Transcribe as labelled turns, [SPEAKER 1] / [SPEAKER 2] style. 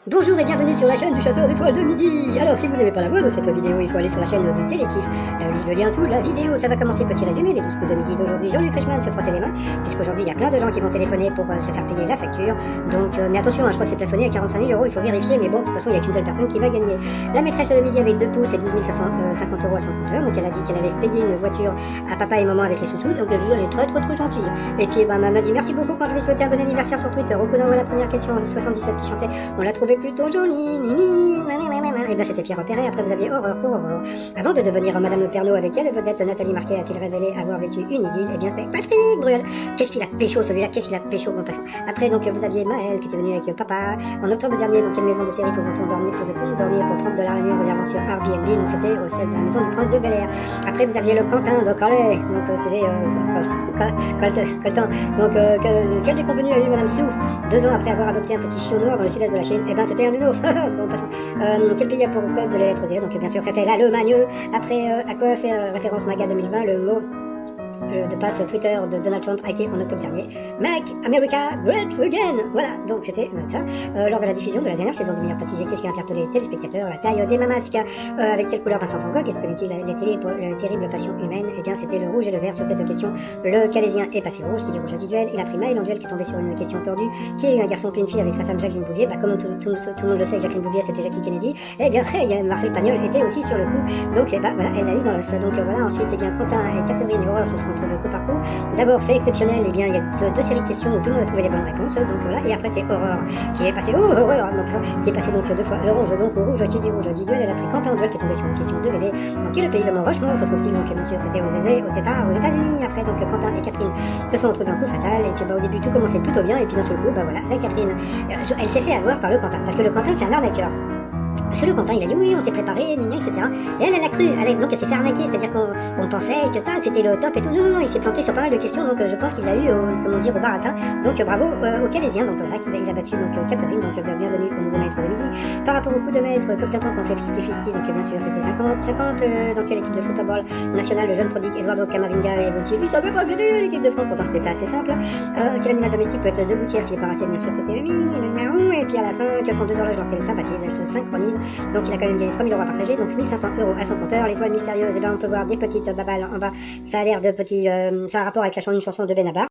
[SPEAKER 1] Bonjour et bienvenue sur la chaîne du chasseur d'étoiles de midi. Alors si vous n'aimez pas la voix de cette vidéo, il faut aller sur la chaîne du Télékiff. Le lien sous la vidéo, ça va commencer. Petit résumé des 12 coups de midi d'aujourd'hui. Jean-Luc Reichmann se frotter les mains, puisqu'aujourd'hui il y a plein de gens qui vont téléphoner pour se faire payer la facture. Donc, mais attention, je crois que c'est plafonné à 45 000 €, il faut vérifier, mais bon, de toute façon il n'y a qu'une seule personne qui va gagner. La maîtresse de midi avec 2 pouces et 12 550 € à son compteur, donc elle a dit qu'elle allait payer une voiture à papa et maman avec les sous-sous, donc elle est très gentille. Et puis maman m'a dit merci beaucoup quand je lui ai souhaité un bon anniversaire sur Twitter. Au coup d'envoi la première question, le 77 qui chantait, on l'a trouvé plutôt jolie. Et ben c'était Pierre Perret. Après vous aviez Horreur pour Horreur. Avant de devenir Madame Pernaut avec elle, vedette Nathalie Marquet a-t-il révélé avoir vécu une idylle? Et bien c'était Patrick Bruel. Qu'est-ce qu'il a pécho celui-là? Qu'est-ce qu'il a pécho? Bon, passons. Après donc vous aviez Maëlle qui était venue avec papa. En octobre dernier, dans quelle maison de série pouvait-on dormir pour $30 la nuit en réservant sur Airbnb? Donc c'était au sein de la maison du Prince de Bel-Air. Après vous aviez le Quentin de Calais. Donc c'était Coltan. Donc quel déconvenu a eu Madame Sou 2 ans après avoir adopté un petit chiot noir dans le sud-est de la Chine? Et ben c'était un ours. Bon, passons. Quel pays a pour code de la lettre D? Donc bien sûr c'était l'Allemagne. Après à quoi fait référence MAGA 2020? Le mot de passe Twitter de Donald Trump hacké en octobre dernier. Make America Great Again. Voilà, donc c'était ça. Lors de la diffusion de la dernière saison de Meilleur Pâtissier, qu'est-ce qui a interpellé les téléspectateurs? La taille des mamasques. Avec quelle couleur Vincent Van Gogh exprimait-il la terrible passion humaine? Eh bien c'était le rouge et le vert. Sur cette question, le Calaisien est passé rouge, qui dit rouge à 10 duels. Il a pris Maël en duel, qui est tombé sur une question tordue. Qui a eu un garçon puis une fille avec sa femme Jacqueline Bouvier? Bah comme tout le monde le sait, Jacqueline Bouvier c'était Jackie Kennedy. Eh bien Marcel Pagnol était aussi sur le coup. Donc c'est voilà, elle l'a eu dans l'os. Donc voilà, ensuite eh bien Quentin et Catherine et Horreur se seront trouvés coup par coup. D'abord, fait exceptionnel, eh bien, il y a deux séries de questions où tout le monde a trouvé les bonnes réponses, donc voilà, et après c'est Horreur, qui est passé, qui est passé donc 2 fois, le rouge, donc au rouge, qui dit rouge, dit duel, elle a pris Quentin en duel, qui est tombé sur une question de bébé. Dans quel pays le mont Rochemort se trouve-t-il? Donc bien sûr, c'était aux États-Unis. Après, donc Quentin et Catherine se sont retrouvés un coup fatal, et puis au début tout commençait plutôt bien, et puis d'un seul coup, voilà, la Catherine, elle s'est fait avoir par le Quentin, parce que le Quentin c'est un arnaqueur. Parce que le Quentin il a dit oui, on s'est préparé, etc. Et elle a cru, donc elle s'est fait arnaquer, c'est-à-dire qu'on pensait que c'était le top et tout. Non, il s'est planté sur pas mal de questions, donc je pense qu'il a eu, au baratin. Donc bravo au Calaisien, donc voilà, il a battu Catherine, donc bienvenue au nouveau maître de midi. Par rapport au coup de maître, comme t'attends qu'on fait 50-50, donc bien sûr c'était 50-50, dans quelle équipe de football national le jeune prodigue Eduardo Camavinga évolue? Il savait pas que c'était l'équipe de France, pourtant c'était ça assez simple. Quel animal domestique peut être 2 gouttières s'il est pas assez? Bien sûr c'était le mini, et puis à la fin, que font 2 horloges alors qu'elles sympathisent, elles se synchronisent. Donc il a quand même gagné 3 000 € à partager, donc 1 500 € à son compteur. L'étoile mystérieuse, et ben on peut voir des petites babales en bas. Ça a l'air de petits, ça a un rapport avec une chanson de Benabar.